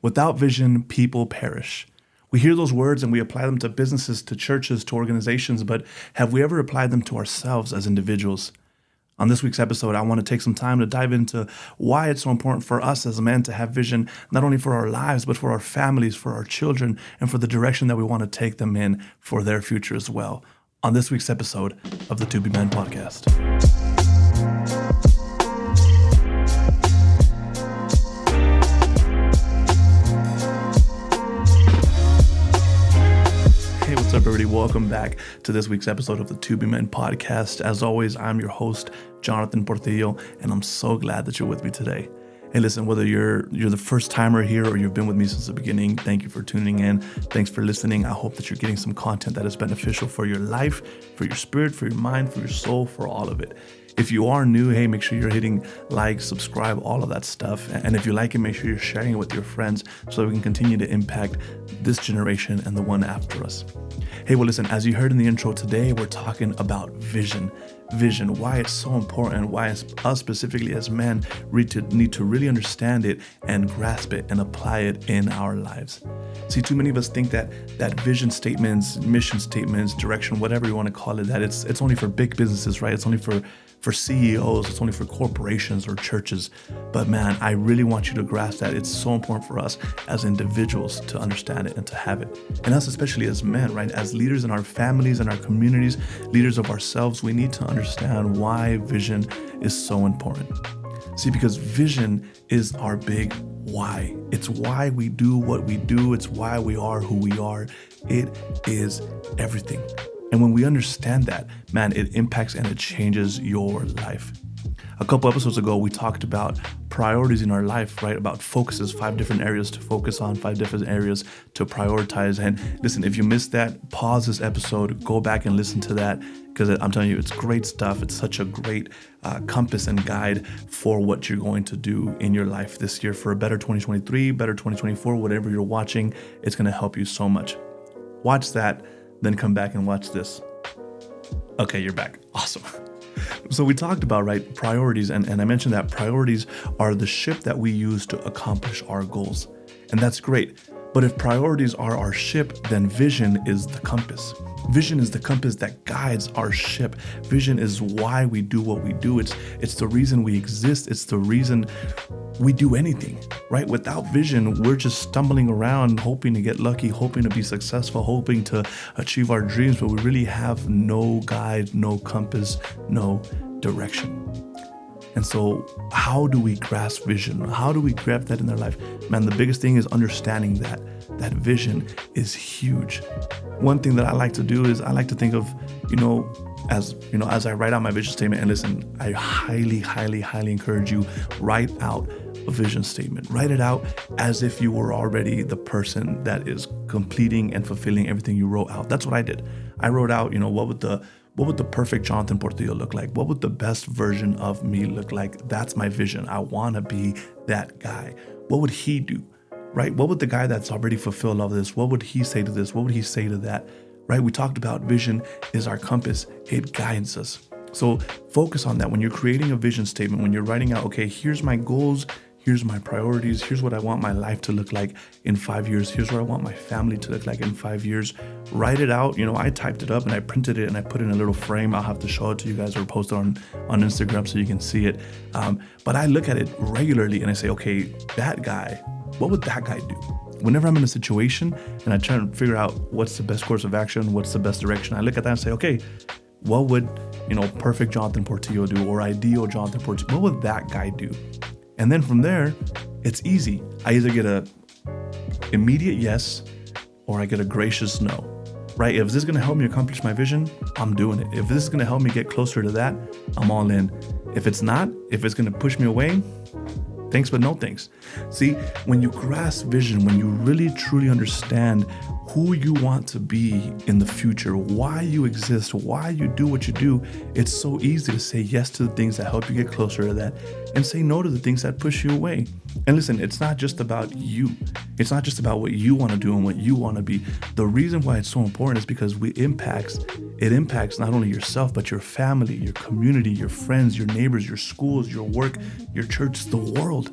Without vision, people perish. We hear those words and we apply them to businesses, to churches, to organizations, but have we ever applied them to ourselves as individuals? On this week's episode, I want to take some time to dive into why it's so important for us as men to have vision, not only for our lives, but for our families, for our children, and for the direction that we want to take them in for their future as well. On this week's episode of the To Be Men podcast. Hey, what's up, everybody? Welcome back to this week's episode of the To Be Men podcast. As always, I'm your host, Jonathan Portillo, and I'm so glad that you're with me today. Hey, listen, whether you're the first timer here or you've been with me since the beginning, thank you for tuning in. Thanks for listening. I hope that you're getting some content that is beneficial for your life, for your spirit, for your mind, for your soul, for all of it. If you are new, hey, make sure you're hitting like, subscribe, all of that stuff. And if you like it, make sure you're sharing it with your friends so that we can continue to impact this generation and the one after us. Hey, well, listen, as you heard in the intro today, we're talking about vision. Vision, why it's so important, why us specifically as men need to really understand it and grasp it and apply it in our lives. See, too many of us think that vision statements, mission statements, direction, whatever you want to call it, that it's only for big businesses, right? It's only for CEOs, it's only for corporations or churches. But man, I really want you to grasp that it's so important for us as individuals to understand it and to have it. And us especially as men, right? As leaders in our families and our communities, leaders of ourselves, we need to understand why vision is so important. See, because vision is our big why. It's why we do what we do. It's why we are who we are. It is everything. And when we understand that, man, it impacts and it changes your life. A couple episodes ago, we talked about priorities in our life, right? About focuses, 5 different areas to focus on, 5 different areas to prioritize. And listen, if you missed that, pause this episode, go back and listen to that, because I'm telling you, it's great stuff. It's such a great compass and guide for what you're going to do in your life this year for a better 2023, better 2024, whatever you're watching. It's going to help you so much. Watch that, then come back and watch this. Okay, you're back. Awesome. So we talked about, right, priorities, and I mentioned that priorities are the ship that we use to accomplish our goals. And that's great. But if priorities are our ship, then vision is the compass. Vision is the compass that guides our ship. Vision is why we do what we do. It's the reason we exist. It's the reason we do anything, right? Without vision, we're just stumbling around, hoping to get lucky, hoping to be successful, hoping to achieve our dreams, but we really have no guide, no compass, no direction. And so how do we grasp vision? How do we grab that in our life? Man, the biggest thing is understanding that vision is huge. One thing that I like to do is I like to think of, as I write out my vision statement, and listen, I highly, highly, highly encourage you, write out a vision statement. Write it out as if you were already the person that is completing and fulfilling everything you wrote out. That's what I did. I wrote out, what would the perfect Jonathan Portillo look like? What would the best version of me look like? That's my vision. I want to be that guy. What would he do, right? What would the guy that's already fulfilled all of this, what would he say to this? What would he say to that, right? We talked about vision is our compass. It guides us. So focus on that. When you're creating a vision statement, when you're writing out, okay, here's my goals, here's my priorities, here's what I want my life to look like in 5 years, here's what I want my family to look like in 5 years. Write it out. I typed it up and I printed it and I put it in a little frame. I'll have to show it to you guys or post it on Instagram so you can see it. But I look at it regularly and I say, okay, that guy, what would that guy do? Whenever I'm in a situation and I try to figure out what's the best course of action, what's the best direction, I look at that and say, okay, what would, perfect Jonathan Portillo do, or ideal Jonathan Portillo, what would that guy do? And then from there, it's easy. I either get a immediate yes or I get a gracious no, right? If this is going to help me accomplish my vision, I'm doing it. If this is going to help me get closer to that, I'm all in. If it's not, if it's going to push me away, thanks, but no thanks. See, when you grasp vision, when you really truly understand who you want to be in the future, why you exist, why you do what you do, it's so easy to say yes to the things that help you get closer to that and say no to the things that push you away. And listen, it's not just about you. It's not just about what you want to do and what you want to be. The reason why it's so important is because it impacts not only yourself, but your family, your community, your friends, your neighbors, your schools, your work, your church, the world.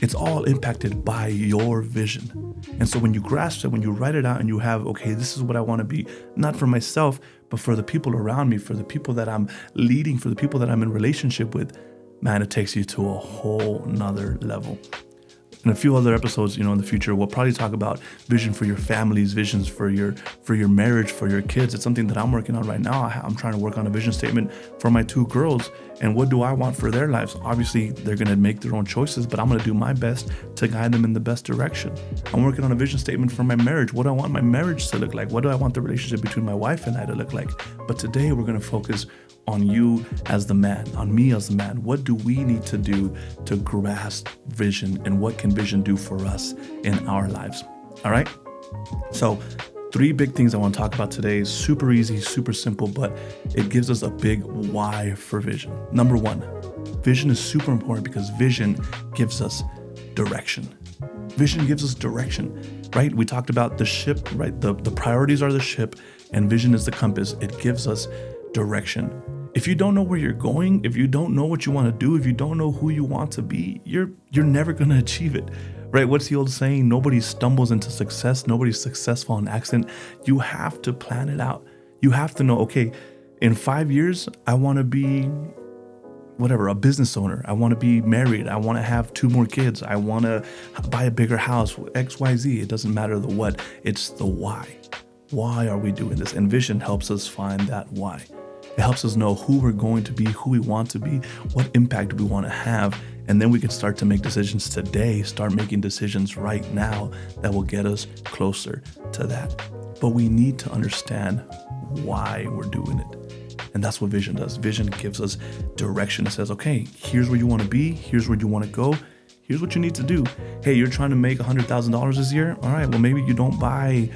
It's all impacted by your vision. And so when you grasp it, when you write it out and you have, okay, this is what I want to be, not for myself, but for the people around me, for the people that I'm leading, for the people that I'm in relationship with, man, it takes you to a whole nother level. In a few other episodes, in the future, we'll probably talk about vision for your families, visions for your marriage, for your kids. It's something that I'm working on right now. I'm trying to work on a vision statement for my 2 girls. And what do I want for their lives? Obviously, they're going to make their own choices, but I'm going to do my best to guide them in the best direction. I'm working on a vision statement for my marriage. What do I want my marriage to look like? What do I want the relationship between my wife and I to look like? But today, we're going to focus on you as the man, on me as the man. What do we need to do to grasp vision, and what can vision do for us in our lives? All right. So 3 big things I want to talk about today. Super easy, super simple, but it gives us a big why for vision. Number 1, vision is super important because vision gives us direction. Vision gives us direction, right? We talked about the ship, right? The priorities are the ship and vision is the compass. It gives us direction. If you don't know where you're going, if you don't know what you want to do, if you don't know who you want to be, you're never going to achieve it, right? What's the old saying? Nobody stumbles into success. Nobody's successful on accident. You have to plan it out. You have to know, okay, in 5 years, I want to be a business owner. I want to be married. I want to have 2 more kids. I want to buy a bigger house, XYZ. It doesn't matter the what, it's the why. Why are we doing this? And vision helps us find that why. It helps us know who we're going to be, who we want to be, what impact we want to have. And then we can start to make decisions today, start making decisions right now that will get us closer to that. But we need to understand why we're doing it. And that's what vision does. Vision gives us direction. It says, okay, here's where you want to be. Here's where you want to go. Here's what you need to do. Hey, you're trying to make $100,000 this year. All right, well, maybe you don't buy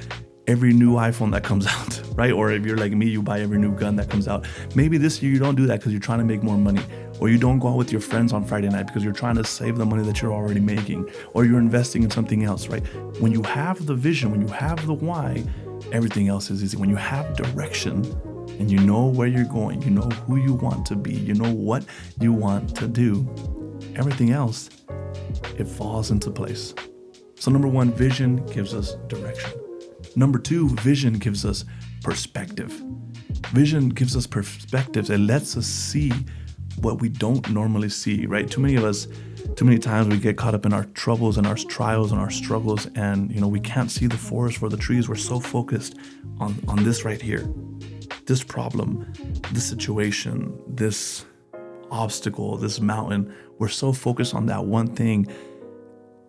every new iPhone that comes out, right? Or if you're like me, you buy every new gun that comes out. Maybe this year you don't do that because you're trying to make more money. Or you don't go out with your friends on Friday night because you're trying to save the money that you're already making. Or you're investing in something else, right? When you have the vision, when you have the why, everything else is easy. When you have direction and you know where you're going, you know who you want to be, you know what you want to do, everything else, it falls into place. So number 1, vision gives us direction. Number 2, vision gives us perspective. Vision gives us perspective. It lets us see what we don't normally see, right? Too many times we get caught up in our troubles and our trials and our struggles, and we can't see the forest for the trees. We're so focused on this right here, this problem, this situation, this obstacle, this mountain. We're so focused on that one thing,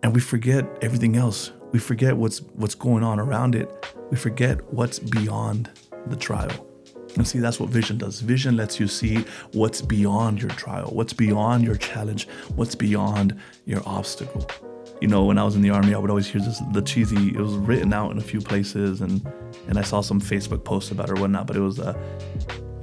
and we forget everything else. We forget what's going on around it. We forget what's beyond the trial. And see, that's what vision does. Vision lets you see what's beyond your trial, what's beyond your challenge, what's beyond your obstacle. When I was in the Army, I would always hear the cheesy, it was written out in a few places, and I saw some Facebook posts about it or whatnot, but it was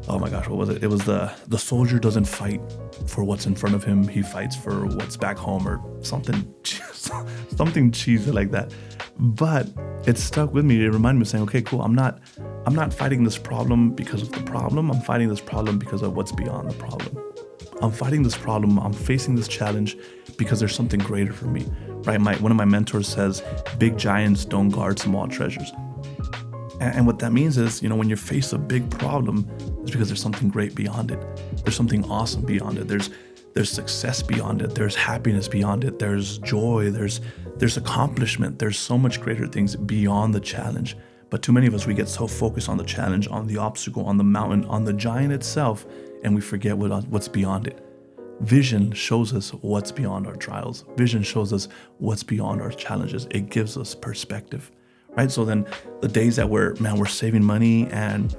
oh my gosh, what was it? It was the soldier doesn't fight for what's in front of him. He fights for what's back home, or something cheesy like that. But it stuck with me. It reminded me of saying, okay, cool. I'm not fighting this problem because of the problem. I'm fighting this problem because of what's beyond the problem. I'm fighting this problem. I'm facing this challenge because there's something greater for me, right? One of my mentors says, big giants don't guard small treasures. And what that means is, when you face a big problem, it's because there's something great beyond it. There's something awesome beyond it. There's success beyond it. There's happiness beyond it. There's joy. There's accomplishment. There's so much greater things beyond the challenge. But too many of us, we get so focused on the challenge, on the obstacle, on the mountain, on the giant itself, and we forget what's beyond it. Vision shows us what's beyond our trials. Vision shows us what's beyond our challenges. It gives us perspective. Right? So then the days that we're saving money and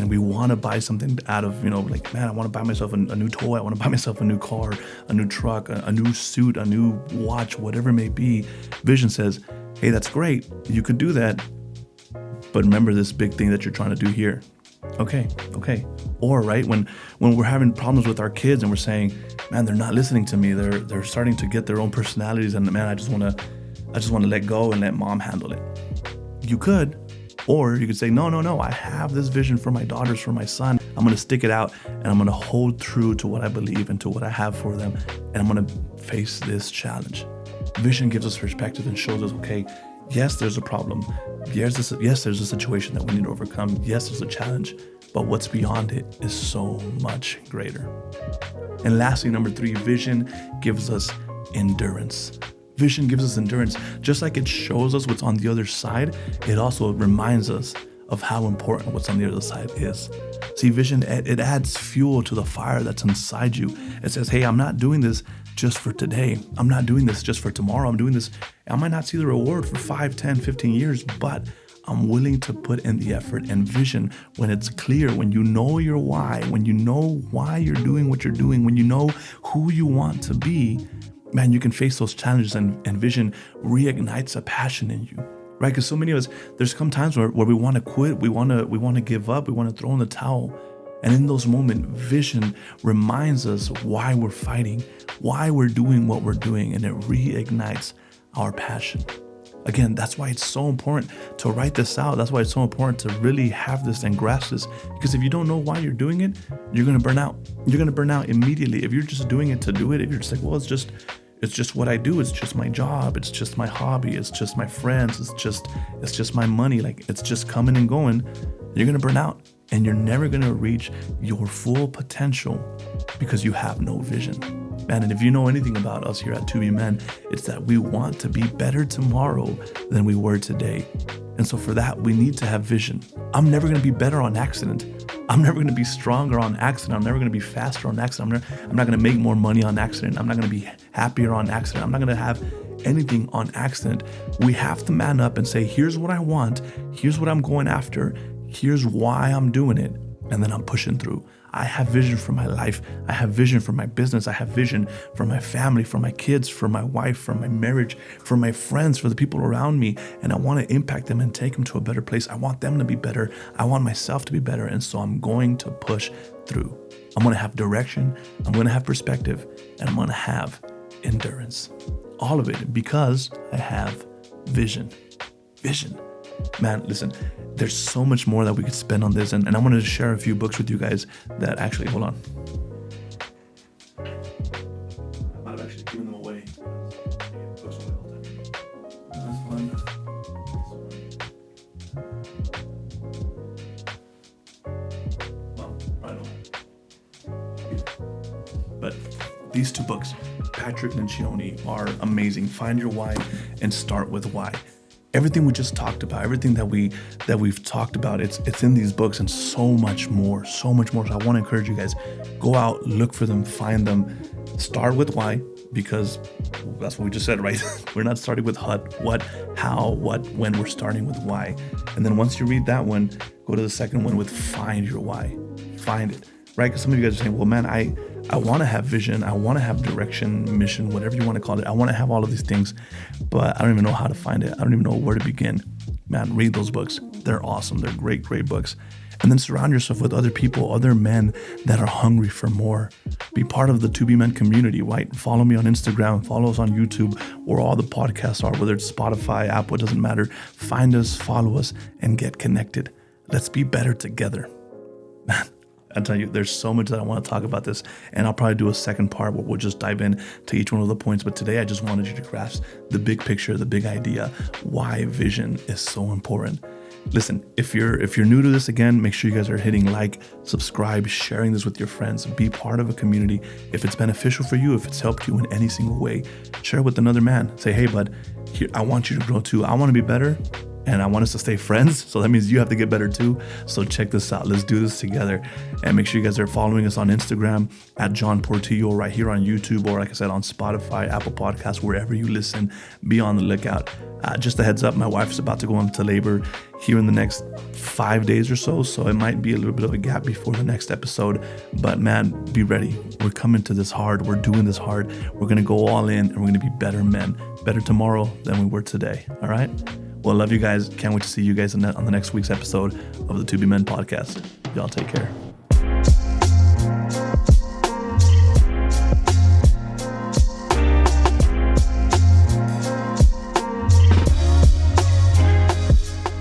we want to buy something out of, I want to buy myself a new toy. I want to buy myself a new car, a new truck, a new suit, a new watch, whatever it may be. Vision says, hey, that's great. You could do that. But remember this big thing that you're trying to do here. Okay. Or right, when we're having problems with our kids and we're saying, man, they're not listening to me. They're starting to get their own personalities, and man, I just want to let go and let mom handle it. You could, or you could say, no, I have this vision for my daughters, for my son. I'm going to stick it out, and I'm going to hold true to what I believe and to what I have for them, and I'm going to face this challenge. Vision gives us perspective and shows us, okay, yes, there's a problem. Yes, there's a situation that we need to overcome. Yes, there's a challenge, but what's beyond it is so much greater. And lastly, number 3, vision gives us endurance. Vision gives us endurance. Just like it shows us what's on the other side, it also reminds us of how important what's on the other side is. See, vision, it adds fuel to the fire that's inside you. It says, hey, I'm not doing this just for today. I'm not doing this just for tomorrow. I'm doing this. I might not see the reward for 5, 10, 15 years, but I'm willing to put in the effort. And vision, when it's clear, when you know your why, when you know why you're doing what you're doing, when you know who you want to be, man, you can face those challenges, and vision reignites a passion in you, right? Because so many of us, there's come times where we want to quit, we want to give up, we want to throw in the towel. And in those moments, vision reminds us why we're fighting, why we're doing what we're doing, and it reignites our passion. Again, that's why it's so important to write this out. That's why it's so important to really have this and grasp this. Because if you don't know why you're doing it, you're going to burn out. You're going to burn out immediately. If you're just doing it to do it, if you're just like, well, it's just what I do. It's just my job. It's just my hobby. It's just my friends. It's just my money. Like, it's just coming and going. You're going to burn out, and you're never going to reach your full potential because you have no vision. Man, and if you know anything about us here at 2B Men, it's that we want to be better tomorrow than we were today. And so for that, we need to have vision. I'm never going to be better on accident. I'm never going to be stronger on accident. I'm never going to be faster on accident. I'm not going to make more money on accident. I'm not going to be happier on accident. I'm not going to have anything on accident. We have to man up and say, here's what I want. Here's what I'm going after. Here's why I'm doing it. And then I'm pushing through. I have vision for my life. I have vision for my business. I have vision for my family, for my kids, for my wife, for my marriage, for my friends, for the people around me. And I want to impact them and take them to a better place. I want them to be better. I want myself to be better. And so I'm going to push through. I'm going to have direction. I'm going to have perspective. And I'm going to have endurance. All of it because I have vision. Vision. Man, listen, there's so much more that we could spend on this, and I wanted to share a few books with you guys that actually, hold on. I might have actually given them away. Books away all the time. That's fun. Well, probably not. But these 2 books, Patrick Lencioni, are amazing. Find Your Why and Start With Why. Everything we just talked about, everything that we've talked about, it's in these books and so much more. So I want to encourage you guys, go out, look for them, find them, start with why, because that's what we just said, right? We're not starting with what, how, what, when. We're starting with why. And then once you read that one, go to the second one with find your why. Find it, right? Because some of you guys are saying, well, man, I want to have vision. I want to have direction, mission, whatever you want to call it. I want to have all of these things, but I don't even know how to find it. I don't even know where to begin. Man, read those books. They're awesome. They're great, great books. And then surround yourself with other people, other men that are hungry for more. Be part of the 2B Men community, right? Follow me on Instagram, follow us on YouTube, where all the podcasts are, whether it's Spotify, Apple, it doesn't matter. Find us, follow us, and get connected. Let's be better together. Man, I tell you, there's so much that I want to talk about this, and I'll probably do a second part where we'll just dive in to each one of the points. But today, I just wanted you to grasp the big picture, the big idea, why vision is so important. Listen, if you're new to this, again, make sure you guys are hitting like, subscribe, sharing this with your friends, be part of a community. If it's beneficial for you, if it's helped you in any single way, share it with another man. Say, hey, bud, here, I want you to grow too. I want to be better. And I want us to stay friends. So that means you have to get better too. So check this out. Let's do this together. And make sure you guys are following us on Instagram at John Portillo, right here on YouTube, or like I said, on Spotify, Apple Podcasts, wherever you listen. Be on the lookout. Just a heads up, my wife's about to go into labor here in the next 5 days or so. So it might be a little bit of a gap before the next episode. But man, be ready. We're coming to this hard. We're doing this hard. We're going to go all in, and we're going to be better men, better tomorrow than we were today. All right? Well, I love you guys. Can't wait to see you guys on the next week's episode of the 2B Men podcast. Y'all take care.